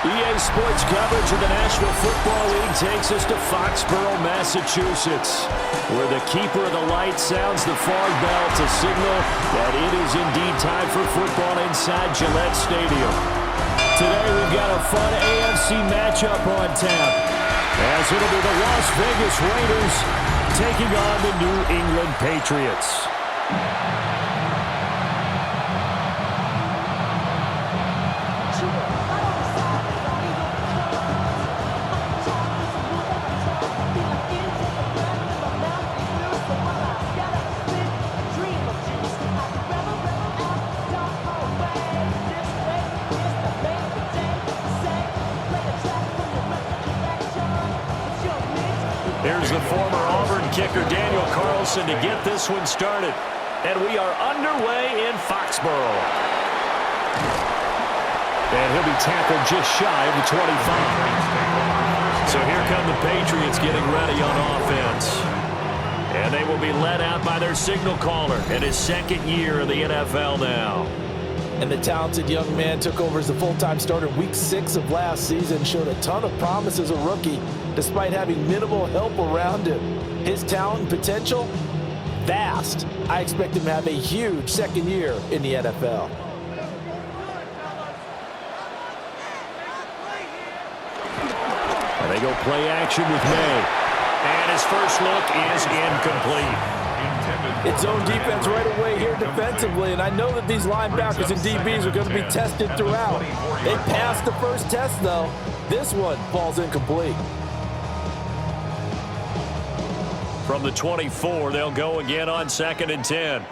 EA Sports coverage of the National Football League takes us to Foxborough, Massachusetts, where the keeper of the light sounds the fog bell to signal that it is indeed time for football inside Gillette Stadium. Today we've got a fun AFC matchup on tap, as it'll be the Las Vegas Raiders taking on the New England Patriots. Here's the former Auburn kicker, Daniel Carlson, to get this one started. And we are underway in Foxborough. And he'll be tackled just shy of the 25. So here come the Patriots getting ready on offense. And they will be led out by their signal caller in his second year in the NFL now. And the talented young man took over as a full-time starter week 6 of last season, showed a ton of promise as a rookie, despite having minimal help around him. His talent and potential, vast. I expect him to have a huge second year in the NFL. And they go play action with May. And his first look is incomplete. It's zone defense right away here defensively, and I know that these linebackers and DBs are going to be tested throughout. They passed the first test, though. This one falls incomplete. From the 24, they'll go again on 2nd and 10.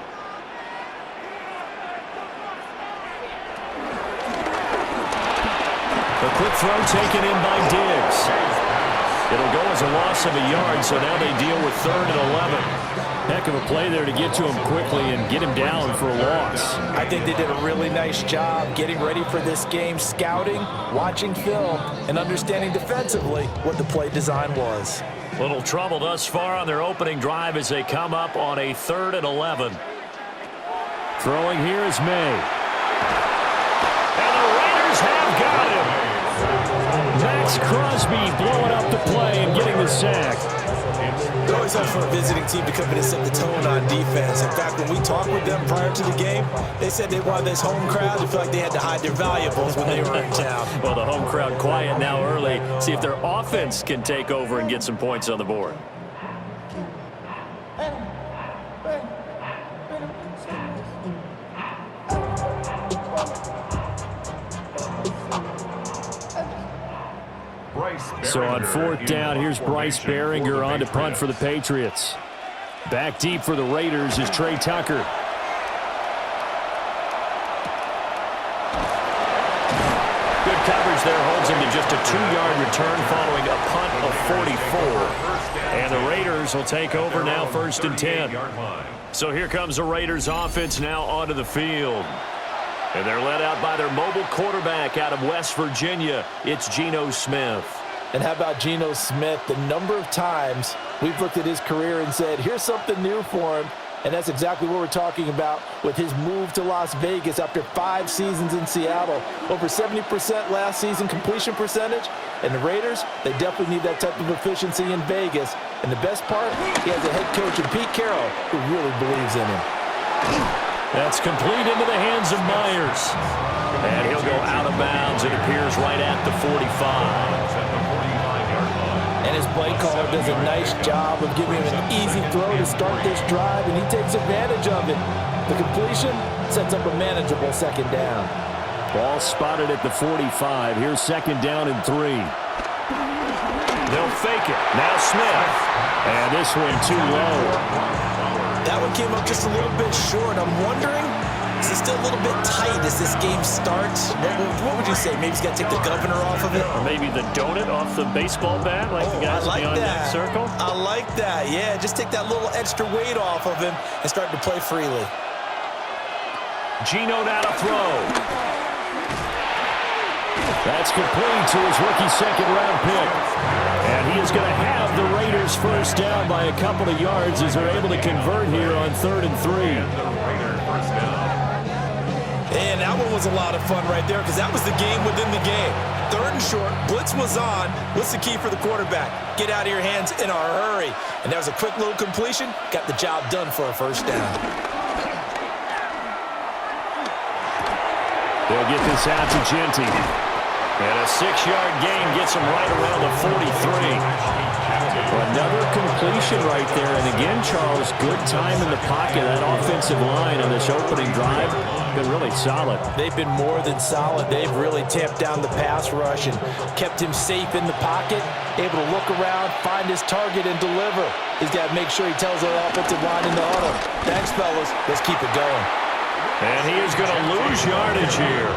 A quick throw taken in by Diggs. It'll go as a loss of a yard, so now they deal with 3rd and 11. Heck of a play there to get to him quickly and get him down for a loss. I think they did a really nice job getting ready for this game, scouting, watching film, and understanding defensively what the play design was. Little trouble thus far on their opening drive as they come up on a 3rd and 11. Throwing here is May. And the Raiders have got him. Max Crosby blowing up the play and getting the sack. It always helps for a visiting team to come in and set the tone on defense. In fact, when we talked with them prior to the game, they said they wanted this home crowd to feel like they had to hide their valuables when they were in town. Well, the home crowd quiet now early. See if their offense can take over and get some points on the board. So on 4th down, here's Bryce Behringer on to punt for the Patriots. Back deep for the Raiders is Trey Tucker. Good coverage there, holds him to just a 2-yard return following a punt of 44. And the Raiders will take over now 1st and 10. So here comes the Raiders offense now onto the field. And they're led out by their mobile quarterback out of West Virginia. It's Geno Smith. And how about Geno Smith? The number of times we've looked at his career and said, here's something new for him. And that's exactly what we're talking about with his move to Las Vegas after 5 seasons in Seattle. Over 70% last season completion percentage. And the Raiders, they definitely need that type of efficiency in Vegas. And the best part, he has a head coach in Pete Carroll who really believes in him. That's complete into the hands of Myers. And he'll go out of bounds. It appears right at the 45. And his play caller does a nice job of giving him an easy throw to start this drive, and he takes advantage of it. The completion sets up a manageable 2nd down. Ball spotted at the 45. Here's 2nd down and 3. They'll fake it. Now Smith. And this one too low. That one came up just a little bit short. I'm wondering, is it still a little bit tight as this game starts? What would you say? Maybe he's got to take the governor off of it? Or maybe the donut off the baseball bat like the guys beyond that circle? I like that. Yeah, just take that little extra weight off of him and start to play freely. Geno now to throw. That's complete to his rookie 2nd-round pick. And he is going to have the Raiders first down by a couple of yards as they're able to convert here on 3rd and 3. And that one was a lot of fun right there because that was the game within the game. 3rd and short, blitz was on. What's the key for the quarterback? Get out of your hands in a hurry. And that was a quick little completion. Got the job done for a first down. They'll get this out to Genty. And a 6-yard gain gets him right around the 43. Another completion right there. And again, Charles, good time in the pocket. That offensive line on this opening drive been really solid. They've been more than solid. They've really tamped down the pass rush and kept him safe in the pocket, able to look around, find his target, and deliver. He's got to make sure he tells the offensive line in the huddle, thanks, fellas. Let's keep it going. And he is going to lose yardage here.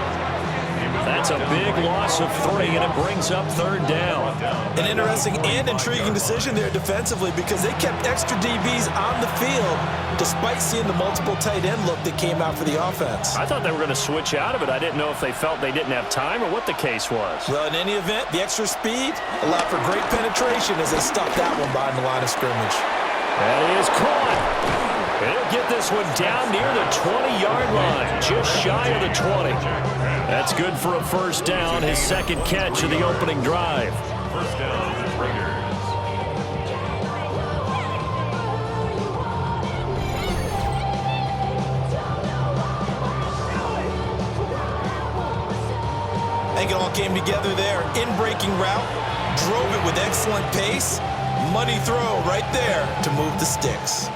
That's a big loss of 3, and it brings up 3rd down. An interesting and intriguing decision there defensively because they kept extra DBs on the field despite seeing the multiple tight end look that came out for the offense. I thought they were going to switch out of it. I didn't know if they felt they didn't have time or what the case was. Well, in any event, the extra speed allowed for great penetration as they stuck that one behind the line of scrimmage. That is caught. And he'll get this one down near the 20-yard line, just shy of the 20. That's good for a first down, his 2nd catch of the opening drive. First down, Raiders. I think it all came together there. In-breaking route, drove it with excellent pace. Money throw right there to move the sticks.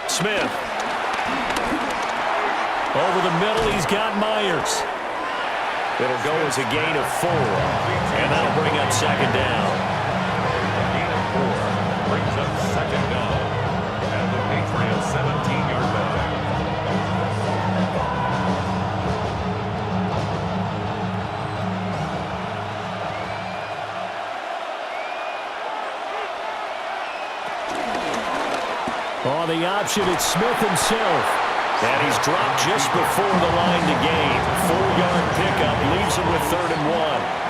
Smith. Over the middle, he's got Myers. It'll go as a gain of 4, and that'll bring up 2nd down. Gain of 4 brings up 2nd down. And the Patriots 17-yard line. On the option, it's Smith himself. And he's dropped just before the line to gain. 4-yard pickup leaves him with 3rd and 1.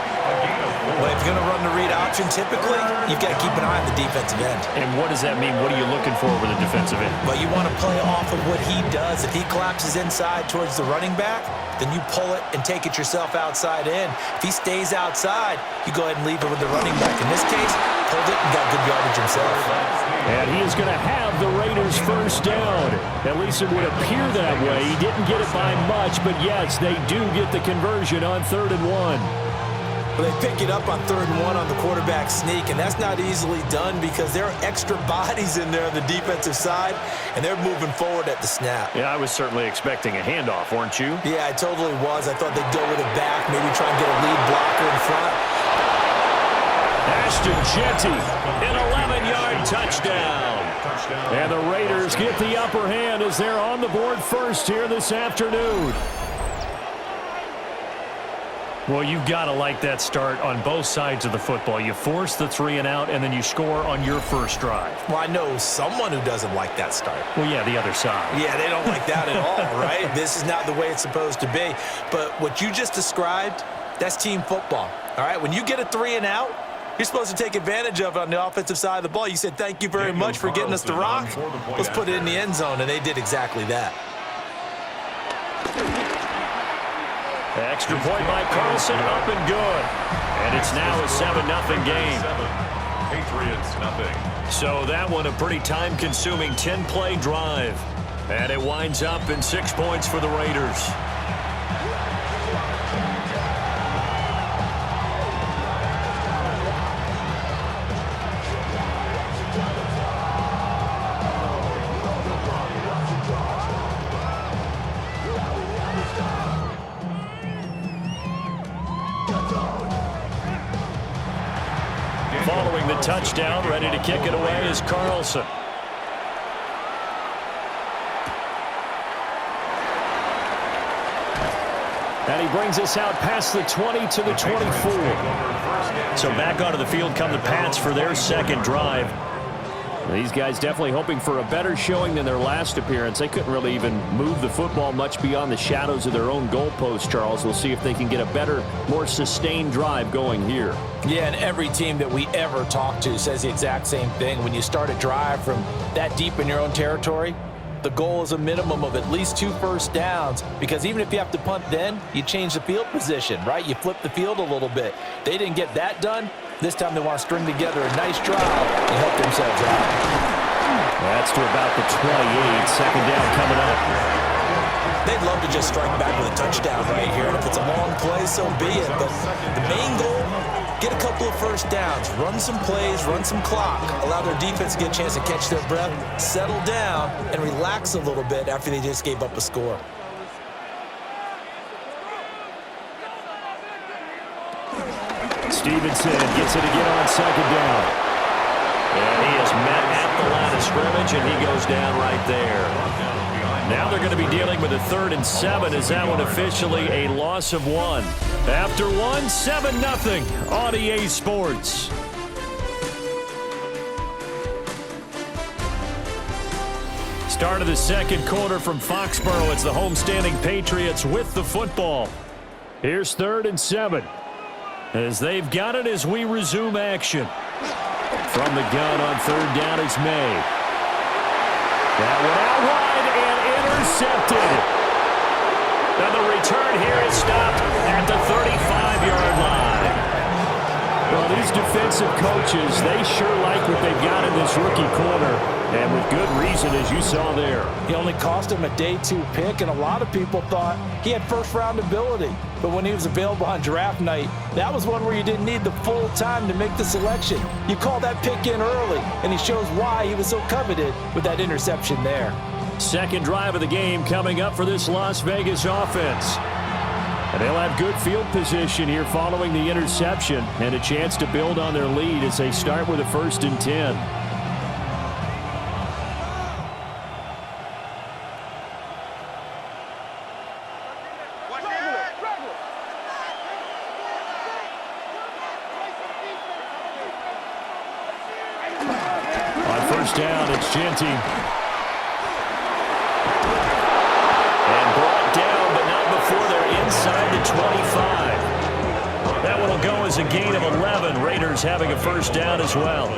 Well, if you're going to run the read option, typically, you've got to keep an eye on the defensive end. And what does that mean? What are you looking for with a defensive end? Well, you want to play off of what he does. If he collapses inside towards the running back, then you pull it and take it yourself outside in. If he stays outside, you go ahead and leave it with the running back. In this case, pulled it and got good yardage himself. And he is going to have the Raiders' first down. At least it would appear that way. He didn't get it by much, but yes, they do get the conversion on 3rd and 1. Well, they pick it up on 3rd and 1 on the quarterback sneak, and that's not easily done because there are extra bodies in there on the defensive side, and they're moving forward at the snap. Yeah, I was certainly expecting a handoff, weren't you? Yeah, I totally was. I thought they'd go with it back, maybe try and get a lead blocker in front. Ashton Genty, an 11-yard touchdown. And the Raiders get the upper hand as they're on the board first here this afternoon. Well, you've got to like that start on both sides of the football. You force the 3 and out, and then you score on your first drive. Well, I know someone who doesn't like that start. Well, yeah, the other side. Yeah, they don't like that at all, right? This is not the way it's supposed to be. But what you just described, that's team football, all right? When you get a 3 and out, you're supposed to take advantage of it on the offensive side of the ball. You said, thank you very much for getting us the rock. Let's put it in the end zone, and they did exactly that. Extra point by Carlson, up and good. And it's now a 7-0 game. Patriots nothing. So that one a pretty time-consuming 10-play drive. And it winds up in 6 points for the Raiders. Following the touchdown, ready to kick it away is Carlson. And he brings us out past the 20 to the 24. So back onto the field come the Pats for their second drive. These guys definitely hoping for a better showing than their last appearance. They couldn't really even move the football much beyond the shadows of their own goalpost, Charles. We'll see if they can get a better, more sustained drive going here. Yeah, and every team that we ever talk to says the exact same thing. When you start a drive from that deep in your own territory, the goal is a minimum of at least 2 first downs, because even if you have to punt then, you change the field position, right? You flip the field a little bit. They didn't get that done. This time they want to string together a nice drive and help themselves out. That's to about the 28. Second down coming up. They'd love to just strike back with a touchdown right here. And if it's a long play, so be it. But the main goal, get a couple of first downs, run some plays, run some clock, allow their defense to get a chance to catch their breath, settle down, and relax a little bit after they just gave up a score. Stevenson gets it again on second down. And he is met at the line of scrimmage, and he goes down right there. Now they're going to be dealing with a 3rd and 7 as that one officially a loss of 1. After 1, 7-0 on EA Sports. Start of the second quarter from Foxborough. It's the homestanding Patriots with the football. Here's 3rd and 7. As they've got it as we resume action. From the gun on 3rd down is May. That one out wide and intercepted. Now the return here is stopped at the 35-yard line. Well, these defensive coaches, they sure like what they've got in this rookie corner. And with good reason, as you saw there. He only cost him a day 2 pick, and a lot of people thought he had first-round ability. But when he was available on draft night, that was one where you didn't need the full time to make the selection. You call that pick in early, and he shows why he was so coveted with that interception there. Second drive of the game coming up for this Las Vegas offense. And they'll have good field position here following the interception and a chance to build on their lead as they start with a 1st and 10. Down, it's Genty. And brought down, but not before they're inside the 25. That one will go as a gain of 11. Raiders having a 1st down as well.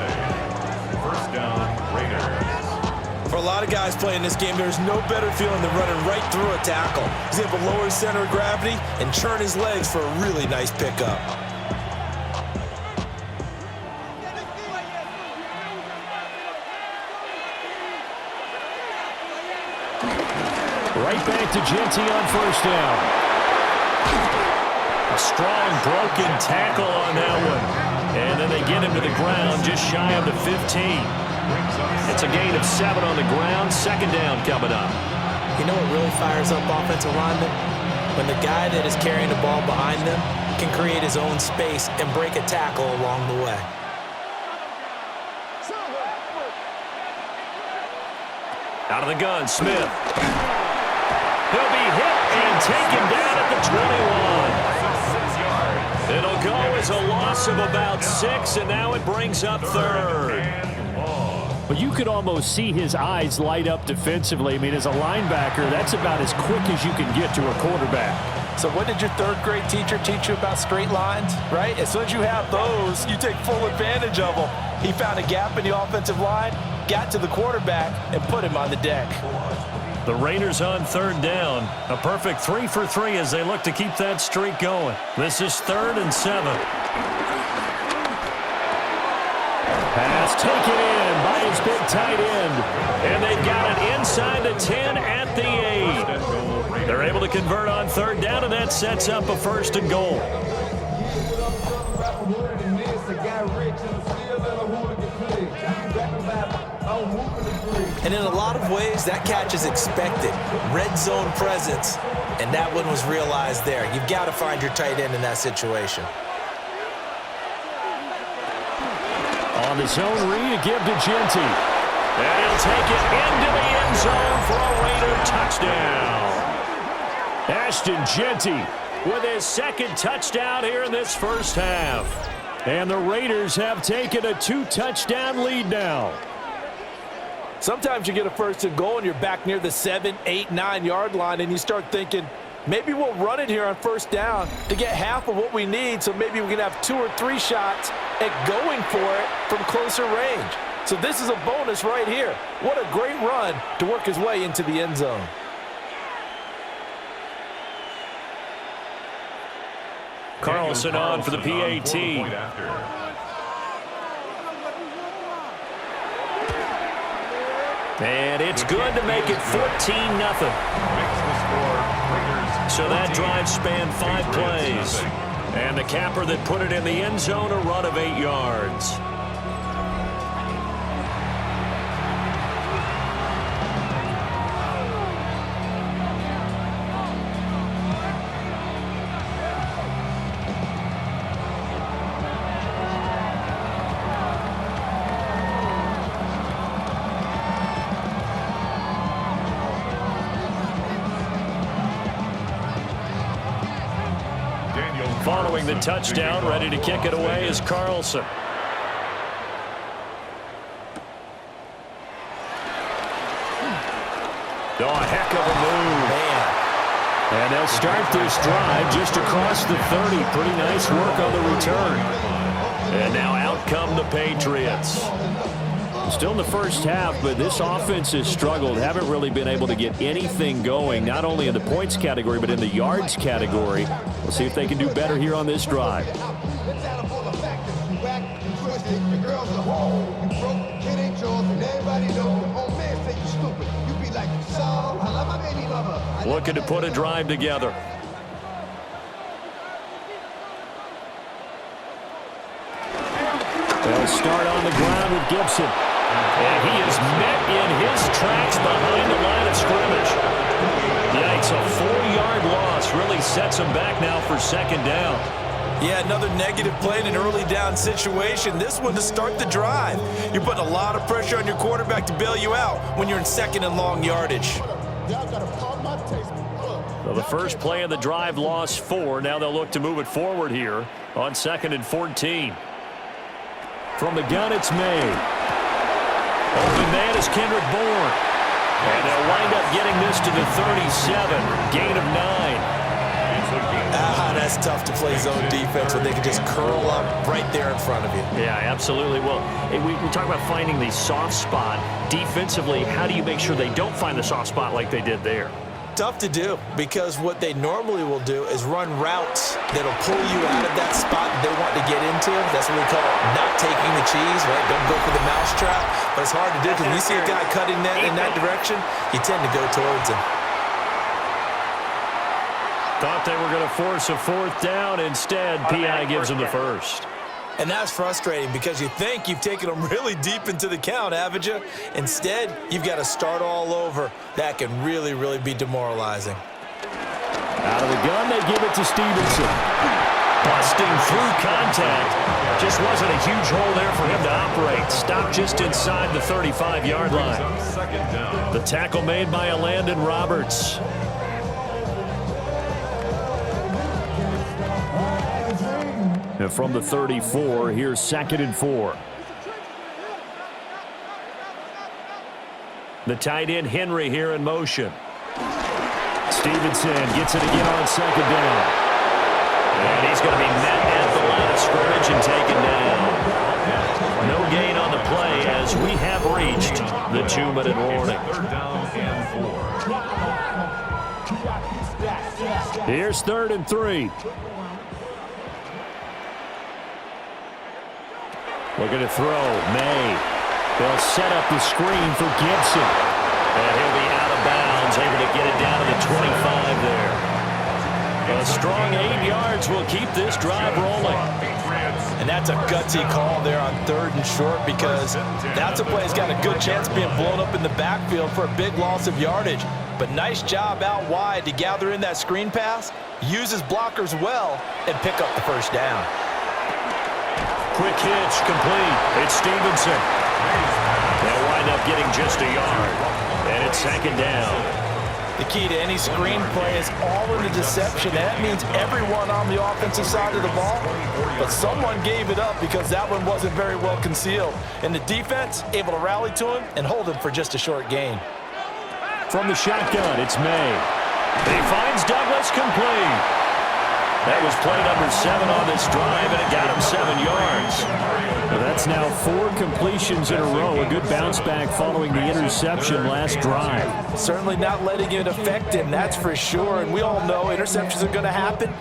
1st down, Raiders. For a lot of guys playing this game, there's no better feeling than running right through a tackle. He's able to lower his center of gravity and churn his legs for a really nice pickup. Right back to Genty on 1st down. A strong broken tackle on that one. And then they get him to the ground just shy of the 15. It's a gain of 7 on the ground. 2nd down coming up. You know what really fires up offensive linemen? When the guy that is carrying the ball behind them can create his own space and break a tackle along the way. Out of the gun, Smith. He'll be hit and taken down at the 21. It'll go as a loss of about 6, and now it brings up 3rd. But you could almost see his eyes light up defensively. I mean, as a linebacker, that's about as quick as you can get to a quarterback. So what did your 3rd grade teacher teach you about straight lines, right? As soon as you have those, you take full advantage of them. He found a gap in the offensive line, got to the quarterback, and put him on the deck. The Raiders on 3rd down. A perfect 3 for 3 as they look to keep that streak going. This is 3rd and 7. Pass taken in by his big tight end. And they've got it inside the 10 at the 8. They're able to convert on 3rd down, and that sets up a 1st and goal. And in a lot of ways, that catch is expected. Red zone presence, and that one was realized there. You've got to find your tight end in that situation. On the zone read, a give to Genty. And he'll take it into the end zone for a Raider touchdown. Ashton Genty with his 2nd touchdown here in this 1st half. And the Raiders have taken a 2-touchdown lead now. Sometimes you get a first and goal and you're back near the 7, 8, 9-yard line, and you start thinking, maybe we'll run it here on first down to get half of what we need, so maybe we can have 2 or 3 shots at going for it from closer range. So this is a bonus right here. What a great run to work his way into the end zone. Carlson on for the PAT. And it's good to make it 14-0. So that drive spanned 5 plays. And the capper that put it in the end zone, a run of 8 yards. Following the touchdown, ready to kick it away is Carlson. Oh, a heck of a move. Man. And they'll start this drive just across the 30. Pretty nice work on the return. And now out come the Patriots. Still in the first half, but this offense has struggled. Haven't really been able to get anything going, not only in the points category, but in the yards category. We'll see if they can do better here on this drive. Looking to put a drive together. They'll start on the ground with Gibson. And he is met in his tracks behind the line of scrimmage. Yikes, a 4-yard loss really sets him back now for second down. Yeah, another negative play in an early down situation. This one to start the drive. You're putting a lot of pressure on your quarterback to bail you out when you're in second and long yardage. Well, the first play of the drive lost 4. Now they'll look to move it forward here on 2nd and 14. From the gun, it's May. Open man is Kendrick Bourne. And they'll wind up getting this to the 37. Gain of 9. That's tough to play zone defense when they can just curl up right there in front of you. Yeah, absolutely. Well, we talk about finding the soft spot. Defensively, how do you make sure they don't find the soft spot like they did there? Tough to do, because what they normally will do is run routes that'll pull you out of that spot they want to get into. That's what we call not taking the cheese, right? Don't go for the mousetrap. But it's hard to do because when you see a guy cutting that in that direction, you tend to go towards him. Thought they were going to force a 4th down. Instead, PI gives them the first. And that's frustrating because you think you've taken them really deep into the count, haven't you? Instead, you've got to start all over. That can really, really be demoralizing. Out of the gun, they give it to Stevenson. Busting through contact. Just wasn't a huge hole there for him to operate. Stopped just inside the 35-yard line. The tackle made by Landon Roberts. And from the 34, here's 2nd and 4. The tight end Henry here in motion. Stevenson gets it again on 2nd down. And he's going to be met at the line of scrimmage and taken down. No gain on the play as we have reached the 2-minute warning. Here's 3rd and 3. Looking to throw. May. They'll set up the screen for Gibson. And he'll be out of bounds, able to get it down to the 25 there. A strong 8 yards will keep this drive rolling. And that's a gutsy call there on 3rd and short, because that's a play that's got a good chance of being blown up in the backfield for a big loss of yardage. But nice job out wide to gather in that screen pass, use his blockers well, and pick up the first down. Quick hitch, complete. It's Stevenson. They'll wind up getting just a yard. And it's 2nd down. The key to any screenplay is all in the deception. That means everyone on the offensive side of the ball, but someone gave it up because that one wasn't very well concealed. And the defense able to rally to him and hold him for just a short gain. From the shotgun, it's May. He finds Douglas complete. That was play number 7 on this drive, and it got him 7 yards. Well, that's now 4 completions in a row. A good bounce back following the interception last drive. Certainly not letting it affect him, that's for sure. And we all know interceptions are going to happen.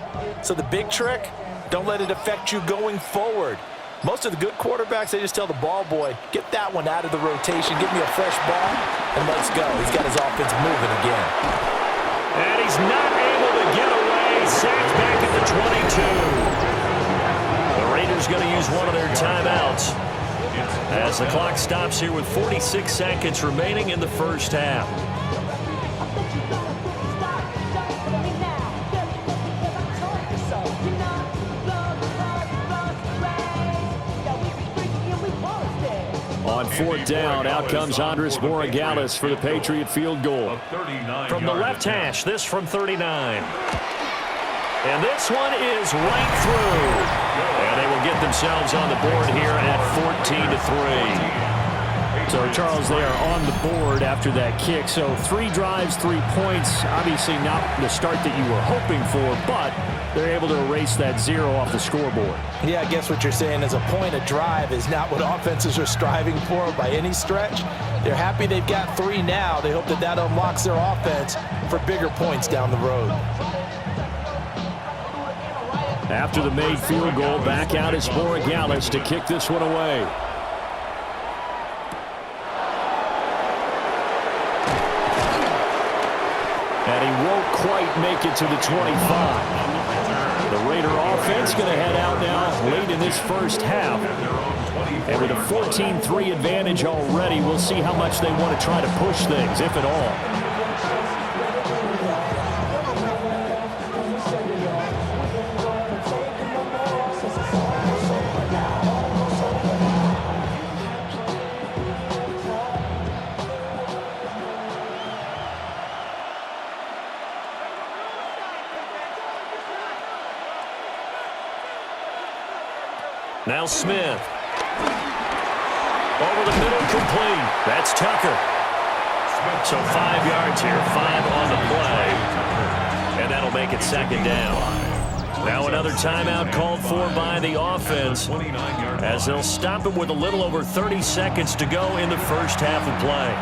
So the big trick, don't let it affect you going forward. Most of the good quarterbacks, they just tell the ball boy, get that one out of the rotation, give me a fresh ball, and let's go. He's got his offense moving again. And he's not able to get away. Sacked back at the 22. The Raiders going to use one of their timeouts as the clock stops here with 46 seconds remaining in the first half. On 4th down, out comes Andres Borregales for the Patriot field goal. From the left hash, this from 39. And this one is right through. And they will get themselves on the board here at 14-3. So, Charles, they are on the board after that kick. So 3 drives, 3 points. Obviously not the start that you were hoping for, but they're able to erase that 0 off the scoreboard. Yeah, I guess what you're saying is a point a drive is not what offenses are striving for by any stretch. They're happy they've got 3 now. They hope that that unlocks their offense for bigger points down the road. After the made field goal, back out is Borregales to kick this one away. And he won't quite make it to the 25. The Raider offense going to head out now late in this first half. And with a 14-3 advantage already, we'll see how much they want to try to push things, if at all. Now Smith. Over the middle, complete. That's Tucker. So 5 yards here, 5 on the play. And that'll make it 2nd down. Now another timeout called for by the offense as they'll stop it with a little over 30 seconds to go in the first half of play.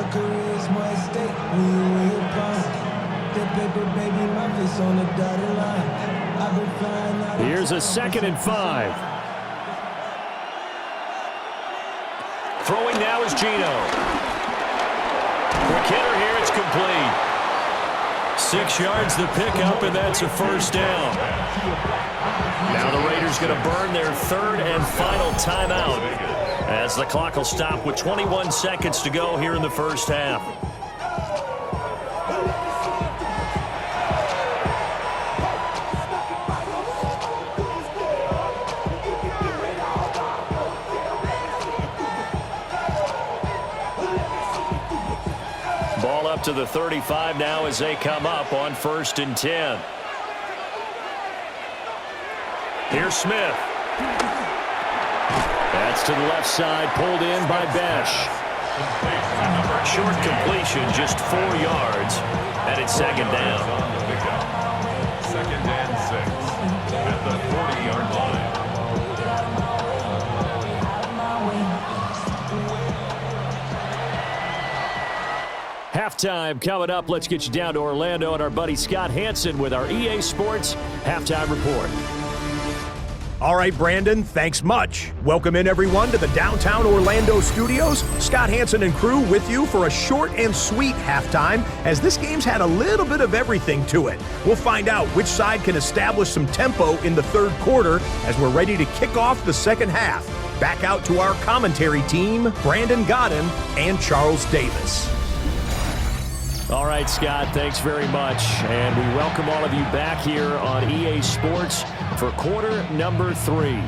The career is more at stake when you win your prime. The paper, baby, my face on the dotted line. Here's a 2nd and 5. Throwing now is Gino. Quick hitter here, it's complete. 6 yards the pickup, and that's a first down. Now the Raiders going to burn their 3rd and final timeout as the clock will stop with 21 seconds to go here in the first half. Ball up to the 35 now as they come up on 1st and 10. Here's Smith. That's to the left side, pulled in by Besh. Short completion, just 4 yards, and it's 2nd down. 2nd and 6 at the 40-yard line. Halftime coming up. Let's get you down to Orlando and our buddy Scott Hansen with our EA Sports Halftime Report. All right, Brandon, thanks much. Welcome in, everyone, to the downtown Orlando studios. Scott Hansen and crew with you for a short and sweet halftime, as this game's had a little bit of everything to it. We'll find out which side can establish some tempo in the 3rd quarter as we're ready to kick off the 2nd half. Back out to our commentary team, Brandon Godden and Charles Davis. All right, Scott, thanks very much. And we welcome all of you back here on EA Sports for quarter number 3.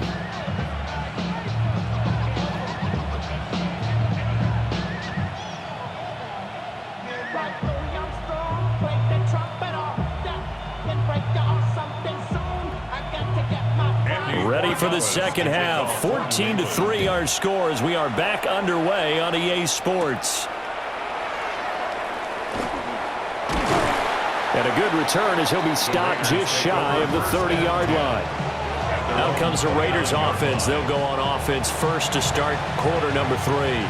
ready for the second half. 14-3 our score as we are back underway on EA Sports. And a good return as he'll be stopped just shy of the 30-yard line. Out comes the Raiders offense. They'll go on offense first to start quarter number 3.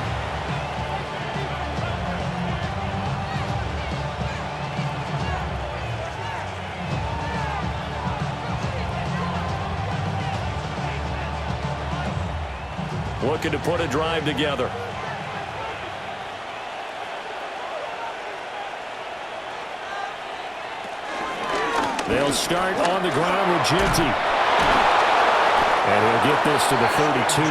Looking to put a drive together. They'll start on the ground with Genty. And he'll get this to the 32.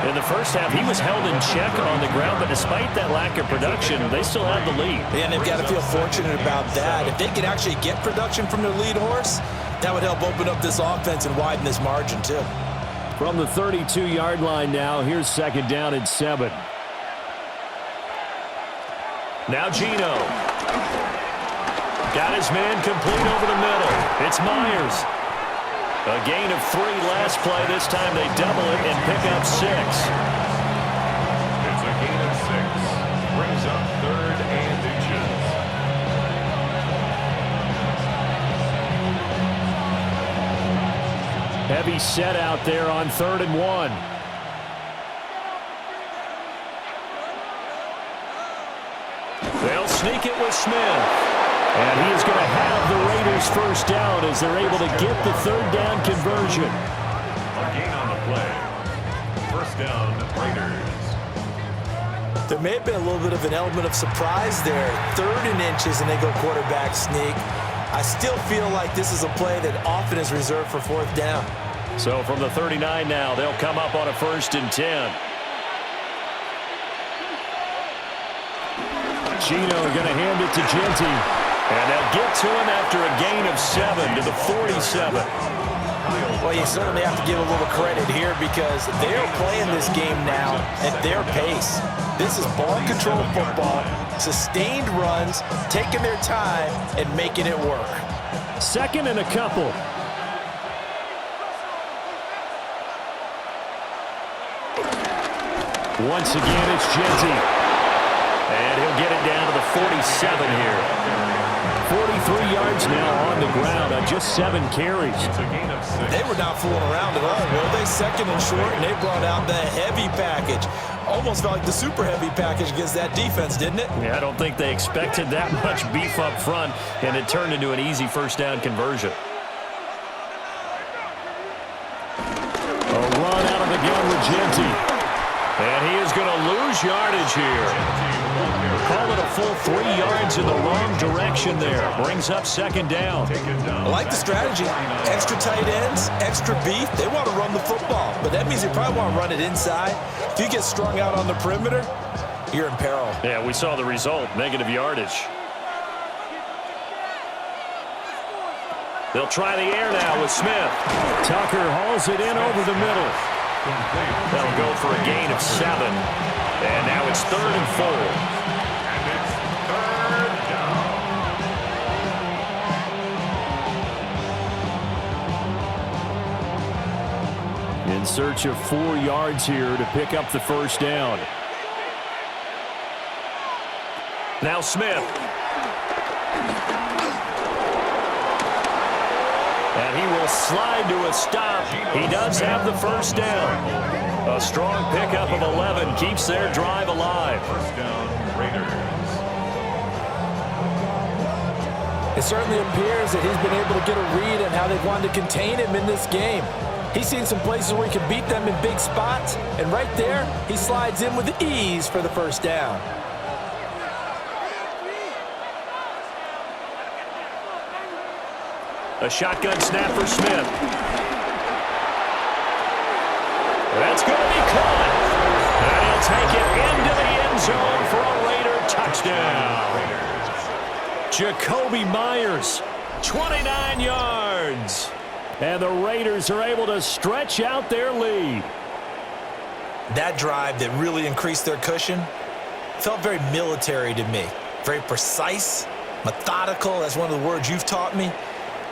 In the first half, he was held in check on the ground, but despite that lack of production, they still have the lead. And they've got to feel fortunate about that. If they could actually get production from their lead horse, that would help open up this offense and widen this margin, too. From the 32-yard line now, here's second down and 7. Now Geno. Got his man complete over the middle. It's Myers. A gain of 3 last play. This time they double it and pick up 6. It's a gain of 6. Brings up 3rd and inches. Heavy set out there on 3rd and 1. They'll sneak it with Smith. And he is going to have the Raiders first down as they're able to get the 3rd down conversion. A gain on the play. First down, Raiders. There may have been a little bit of an element of surprise there. 3rd and inches, and they go quarterback sneak. I still feel like this is a play that often is reserved for 4th down. So from the 39 now, they'll come up on a 1st and 10. Geno going to hand it to Genty. And they'll get to him after a gain of 7 to the 47. Well, you certainly have to give a little credit here because they are playing this game now at their pace. This is ball control football, sustained runs, taking their time, and making it work. 2nd and a couple. Once again, it's Genty. And he'll get it down to the 47 here. 43 yards now on the ground on just 7 carries. They were not fooling around at all, were they? 2nd and short, and they brought out the heavy package. Almost felt like the super heavy package against that defense, didn't it? Yeah, I don't think they expected that much beef up front, and it turned into an easy 1st down conversion. A run out of the gun with Genty. And he is going to lose yardage here. Call it a full 3 yards in the wrong direction there. Brings up 2nd down. I like the strategy. Extra tight ends, extra beef. They want to run the football, but that means they probably want to run it inside. If you get strung out on the perimeter, you're in peril. Yeah, we saw the result, negative yardage. They'll try the air now with Smith. Tucker hauls it in over the middle. That'll go for a gain of 7. And now it's 3rd and 4. And it's 3rd down. In search of 4 yards here to pick up the 1st down. Now Smith. And he will slide to a stop. He does have the 1st down. A strong pickup of 11 keeps their drive alive. 1st down, Raiders. It certainly appears that he's been able to get a read on how they've wanted to contain him in this game. He's seen some places where he can beat them in big spots, and right there, he slides in with ease for the 1st down. A shotgun snap for Smith. That's going to be caught. And he'll take it into the end zone for a Raider touchdown. Jacoby Myers, 29 yards. And the Raiders are able to stretch out their lead. That drive that really increased their cushion felt very military to me. Very precise, methodical, that's one of the words you've taught me.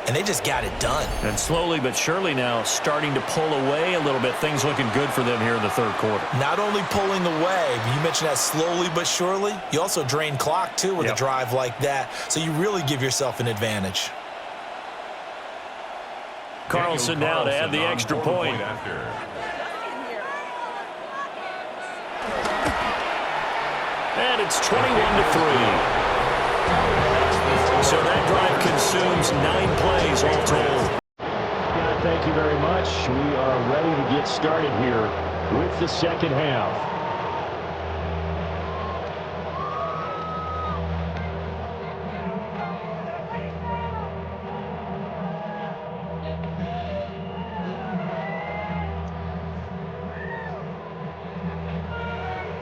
and they just got it done. And slowly but surely now starting to pull away a little bit. Things looking good for them here in the third quarter. Not only pulling away, but you mentioned that slowly but surely. You also drain clock, too, with a drive like that. So you really give yourself an advantage. Carlson now to add the extra point. And it's 21-3. So that drive consumes 9 plays all told. Yeah, thank you very much. We are ready to get started here with the second half.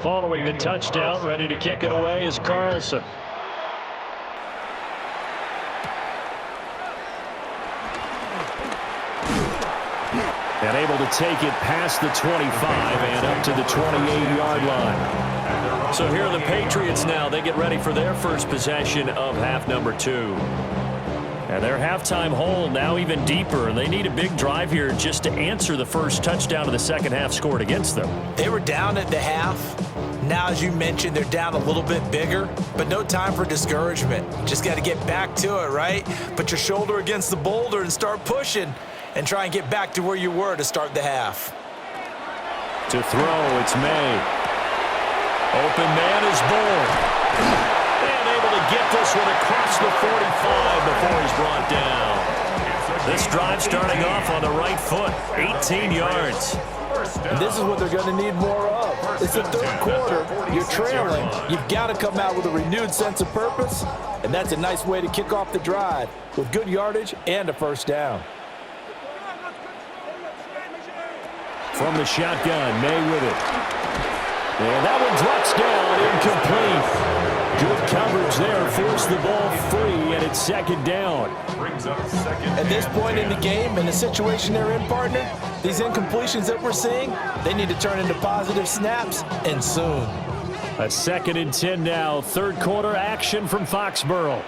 Following the touchdown, ready to kick it away is Carlson. And able to take it past the 25 and up to the 28-yard line. So here are the Patriots now. They get ready for their first possession of half number 2. And their halftime hole now even deeper. And they need a big drive here just to answer the first touchdown of the second half scored against them. They were down at the half. Now, as you mentioned, they're down a little bit bigger, but no time for discouragement. Just got to get back to it, right? Put your shoulder against the boulder and start pushing and try and get back to where you were to start the half. To throw, it's May. Open man is Bourne. And able to get this one across the 45 before he's brought down. This drive starting off on the right foot, 18 yards. And this is what they're going to need more of. It's the third quarter. You're trailing. You've got to come out with a renewed sense of purpose, and that's a nice way to kick off the drive with good yardage and a first down. From the shotgun, May with it. And that one drops down, incomplete. Good coverage there, forced the ball free, and it's second down. At this point in the game, in the situation they're in, partner, these incompletions that we're seeing, they need to turn into positive snaps, and soon. A 2nd and 10 now, third quarter action from Foxborough.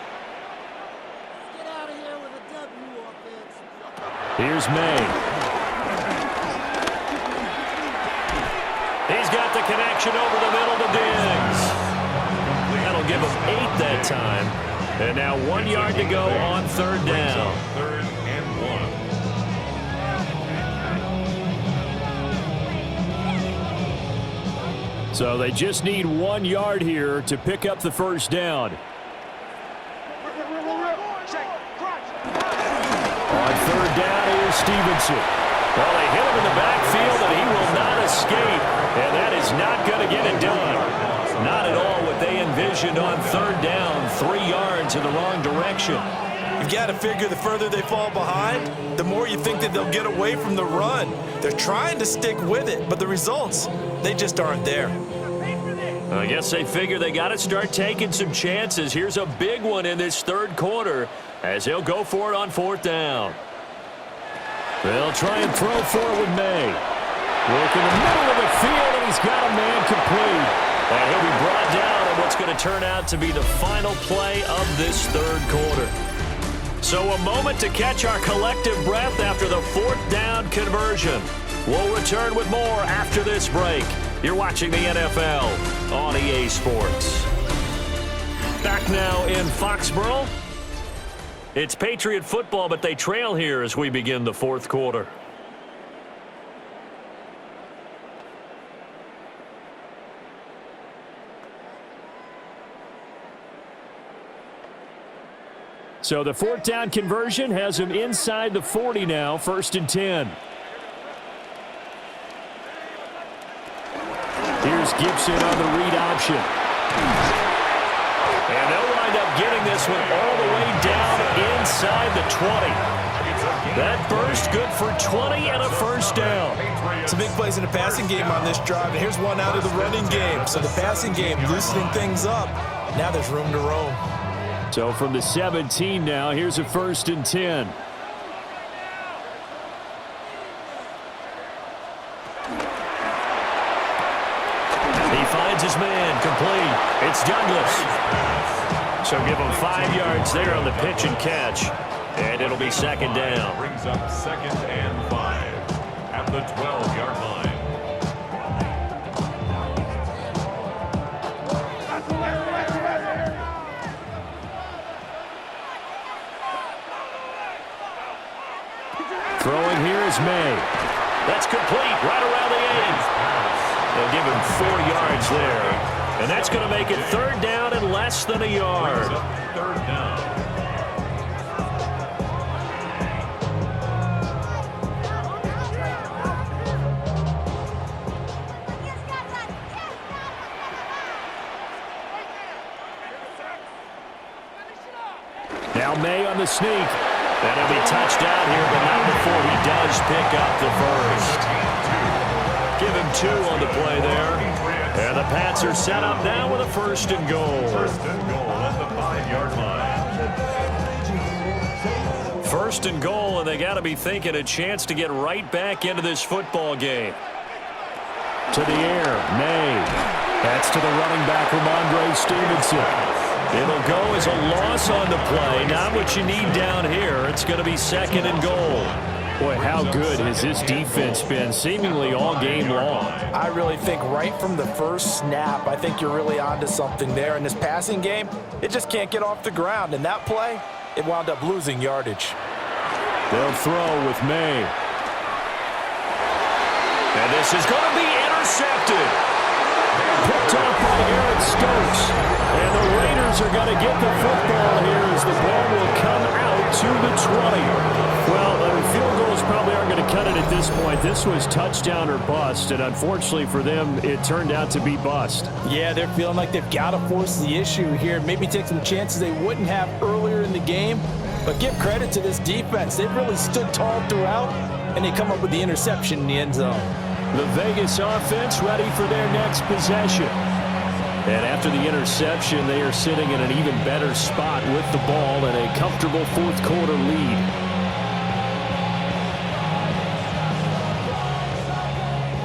Here's May. He's got the connection over the middle to Diggs. That'll give him 8 that time. And now 1 yard to go on third down. Third and 1. So they just need 1 yard here to pick up the first down. On third down, here's Stevenson. Well, they hit him in the backfield, and he will not escape. And that is not going to get it done. Not at all what they envisioned on third down. 3 yards in the wrong direction. You've got to figure the further they fall behind, the more you think that they'll get away from the run. They're trying to stick with it, but the results, they just aren't there. I guess they figure they got to start taking some chances. Here's a big one in this third quarter as they'll go for it on fourth down. They'll try and throw for it with May. Work in the middle of the field, and he's got a man complete. And he'll be brought down on what's going to turn out to be the final play of this third quarter. So a moment to catch our collective breath after the fourth down conversion. We'll return with more after this break. You're watching the NFL on EA Sports. Back now in Foxborough. It's Patriot football, but they trail here as we begin the fourth quarter. So the fourth down conversion has him inside the 40 now, 1st and 10. Here's Gibson on the read option. And they'll wind up getting this one all the way down inside the 20. That burst good for 20 and a first down. Some big plays in the passing game on this drive, and here's one out of the running game. So the passing game loosening things up. Now there's room to roam. So from the 17 now, here's a 1st and 10. He finds his man, complete. It's Douglas. So give him 5 yards there on the pitch and catch. And it'll be second down. Brings up 2nd and 5 at the 12-yard line. Throwing here is May. That's complete right around the 8. They'll give him 4 yards there. And that's going to make it 3rd down and less than a yard. 3rd down. Now May on the sneak. And he'll be touched out here, but not before he does pick up the first. Give him 2 on the play there. And the Pats are set up now with a 1st and goal. 1st and goal at the 5-yard line. 1st and goal, and they got to be thinking a chance to get right back into this football game. To the air, May. That's to the running back, Ramondre Stevenson. It'll go as a loss on the play. Not what you need down here. It's going to be 2nd and goal. Boy, how good has this defense been seemingly all game long? I really think right from the first snap, I think you're really onto something there. In this passing game, it just can't get off the ground. And that play, it wound up losing yardage. They'll throw with May. And this is going to be intercepted. Picked up by Aaron Stokes. And the Raiders are going to get the football here as the ball will come out to the 20. Well, field goals probably aren't going to cut it at this point. This was touchdown or bust, and unfortunately for them, it turned out to be bust. Yeah, they're feeling like they've got to force the issue here. Maybe take some chances they wouldn't have earlier in the game. But give credit to this defense. They've really stood tall throughout, and they come up with the interception in the end zone. The Vegas offense ready for their next possession. And after the interception, they are sitting in an even better spot with the ball and a comfortable 4th quarter lead.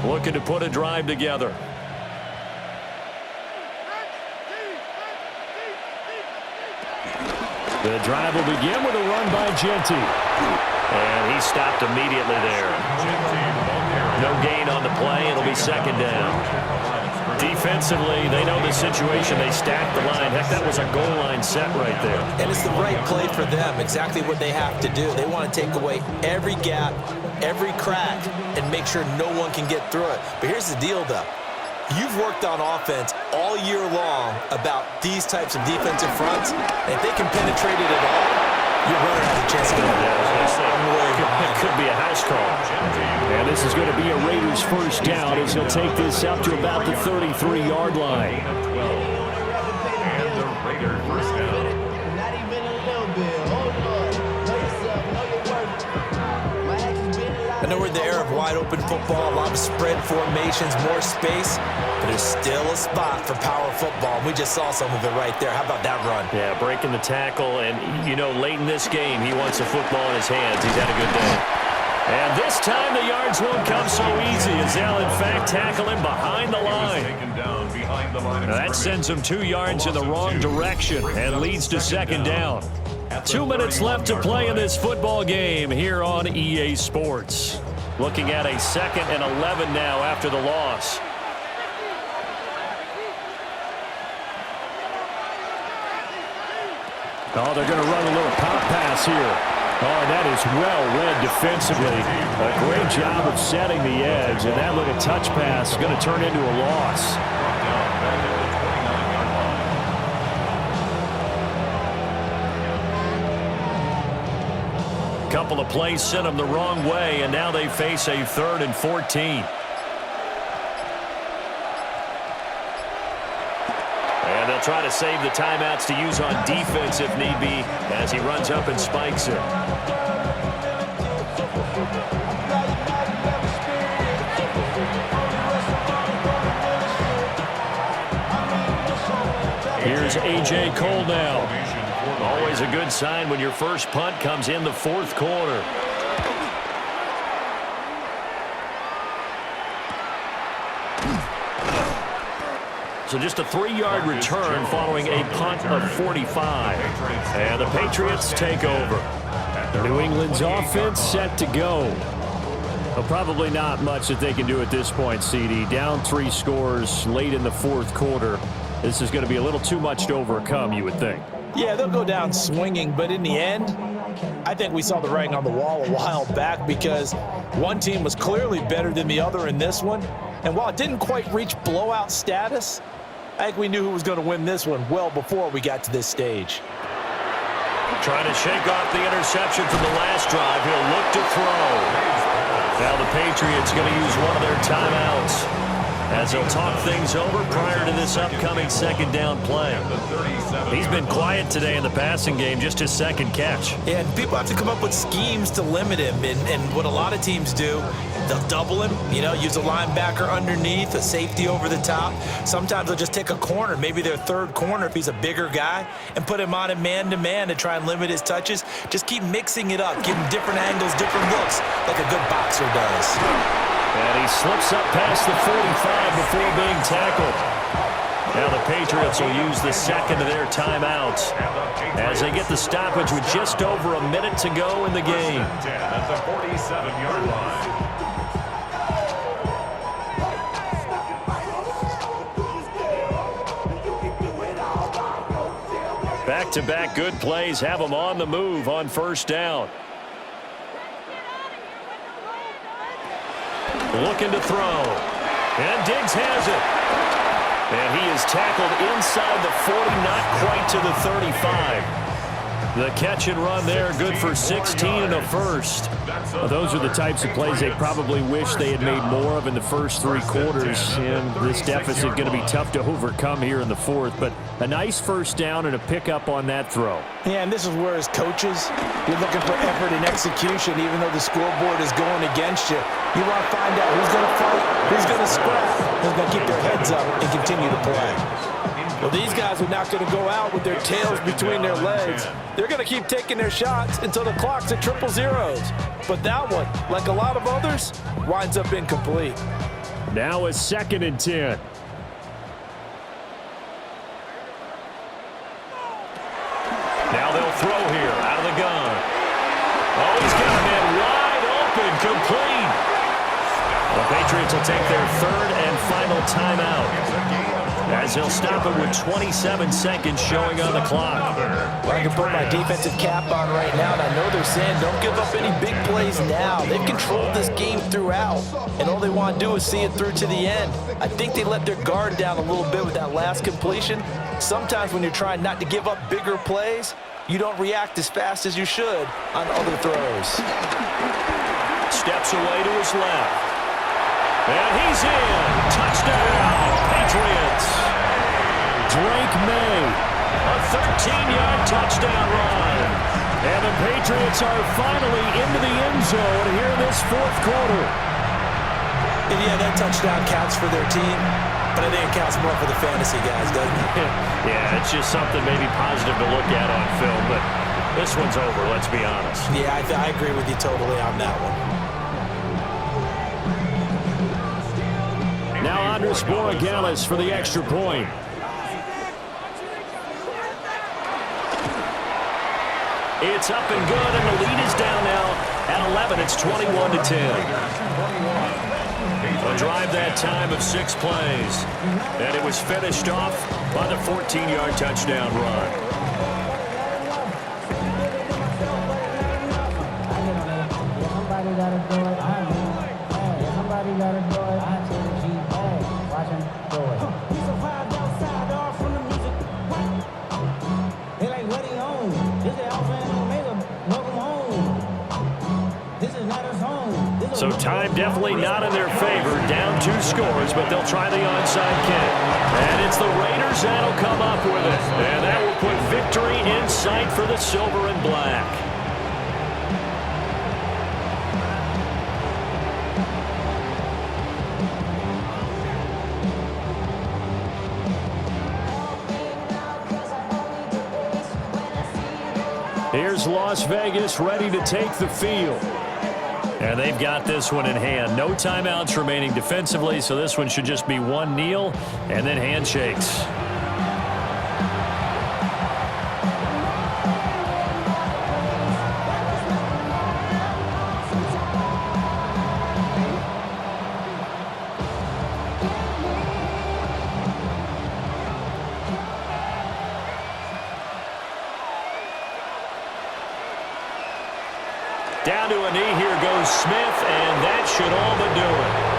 Looking to put a drive together. The drive will begin with a run by Genty. And he stopped immediately there. No gain on the play. It'll be 2nd down. Defensively, they know the situation. They stack the line. Heck, that was a goal line set right there. And it's the right play for them, exactly what they have to do. They want to take away every gap, every crack, and make sure no one can get through it. But here's the deal, though. You've worked on offense all year long about these types of defensive fronts. And if they can penetrate it at all, your runner has a chance to get It could be a house call. And this is going to be a Raiders 1st down as he'll take this out to about the 33-yard line. And the Raiders 1st down. Not even a little bit. Hold on. Know yourself. Know your worth. My ex has been a lot. I know we're in the era of wide-open football, a lot of spread formations, more space, but there's still a spot for power football. We just saw some of it right there. How about that run? Yeah, breaking the tackle, and, you know, late in this game, he wants the football in his hands. He's had a good day. And this time the yards won't come so easy as they'll, in fact, tackle him behind the line. Now that sends him 2 yards in the wrong direction and leads to 2nd down. 2 minutes left to play in this football game here on EA Sports. Looking at a 2nd and 11 now after the loss. Oh, they're going to run a little pop pass here. Oh, and that is well read defensively. A great job of setting the edge, and that little touch pass is going to turn into a loss. Couple of plays sent them the wrong way, and now they face a 3rd and 14. And they'll try to save the timeouts to use on defense if need be as he runs up and spikes it. Here's A.J. Cole now. Always a good sign when your first punt comes in the 4th quarter. So just a 3-yard return following a punt of 45. And the Patriots take over. New England's offense set to go. Well, probably not much that they can do at this point, CD. Down 3 scores late in the fourth quarter. This is going to be a little too much to overcome, you would think. Yeah, they'll go down swinging, but in the end, I think we saw the writing on the wall a while back because one team was clearly better than the other in this one. And while it didn't quite reach blowout status, I think we knew who was going to win this one well before we got to this stage. Trying to shake off the interception from the last drive. He'll look to throw. Now the Patriots going to use one of their timeouts as they'll talk things over prior to this upcoming second down play. He's been quiet today in the passing game, just his second catch. Yeah, and people have to come up with schemes to limit him. And what a lot of teams do, they'll double him, use a linebacker underneath, a safety over the top. Sometimes they'll just take a corner, maybe their third corner if he's a bigger guy, and put him on a man-to-man to try and limit his touches. Just keep mixing it up, give him different angles, different looks, like a good boxer does. And he slips up past the 45 before being tackled. Now the Patriots will use the second of their timeouts as they get the stoppage with just over a minute to go in the game. At the 47-yard line. Back-to-back good plays have them on the move on first down. Looking to throw. And Diggs has it. And he is tackled inside the 40, not quite to the 35. The catch and run there, good for 16 and a first. Well, those are the types of plays they probably wish they had made more of in the first 3 quarters. And this deficit going to be tough to overcome here in the fourth. But a nice first down and a pickup on that throw. Yeah, and this is where as coaches, you're looking for effort and execution, even though the scoreboard is going against you. You want to find out who's going to fight, who's going to scrap, who's going to keep their heads up and continue to play. Well, these guys are not going to go out with their tails between their legs. They're going to keep taking their shots until the clock's at 000. But that one, like a lot of others, winds up incomplete. Now a 2nd and 10. Now they'll throw here out of the gun. Oh, he's got a man wide open, complete. The Patriots will take their 3rd and final timeout as they'll stop it with 27 seconds showing on the clock. Well, I can put my defensive cap on right now, and I know they're saying don't give up any big plays now. They've controlled this game throughout, and all they want to do is see it through to the end. I think they let their guard down a little bit with that last completion. Sometimes when you're trying not to give up bigger plays, you don't react as fast as you should on other throws. Steps away to his left. And he's in. Touchdown, Patriots. Drake May, a 13-yard touchdown run. And the Patriots are finally into the end zone here in this fourth quarter. And yeah, that touchdown counts for their team, but I think it counts more for the fantasy guys, doesn't it? Yeah, it's just something maybe positive to look at on film, but this one's over, let's be honest. Yeah, I agree with you totally on that one. Now Andres Borregales for the extra point. It's up and good, and the lead is down now at 11. It's 21-10. A drive that time of 6 plays. And it was finished off by the 14-yard touchdown run. Somebody got to do it. Somebody got to do it. Watch him do it. He's a five outside dog from the music. They like, what he on? This is Alpha and Omega. Welcome home. This is not his home. So time definitely not in their favor. Down 2 scores, but they'll try the onside kick. And it's the Raiders that'll come up with it. And that will put victory in sight for the silver and black. Here's Las Vegas ready to take the field. And they've got this one in hand. No timeouts remaining defensively, so this one should just be one kneel and then handshakes. Down to a knee, here goes Smith, and that should all but do it.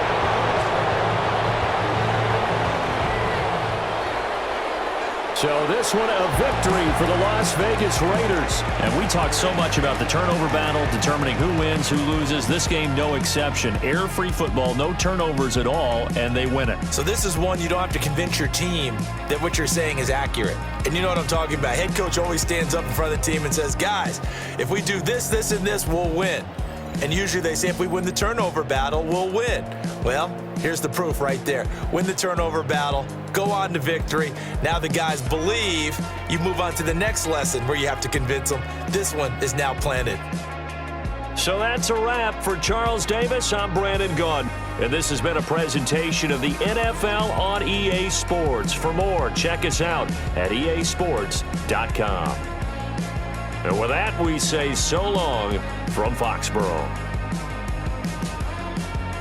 So this one a victory for the Las Vegas Raiders. And we talk so much about the turnover battle, determining who wins, who loses. This game, no exception. Error-free football, no turnovers at all, and they win it. So this is one you don't have to convince your team that what you're saying is accurate. And you know what I'm talking about. Head coach always stands up in front of the team and says, guys, if we do this, this, and this, we'll win. And usually they say if we win the turnover battle, we'll win. Well, here's the proof right there. Win the turnover battle, go on to victory. Now the guys believe. You move on to the next lesson where you have to convince them. This one is now planted. So that's a wrap for Charles Davis. I'm Brandon Gunn. And this has been a presentation of the NFL on EA Sports. For more, check us out at easports.com. And with that, we say so long from Foxborough.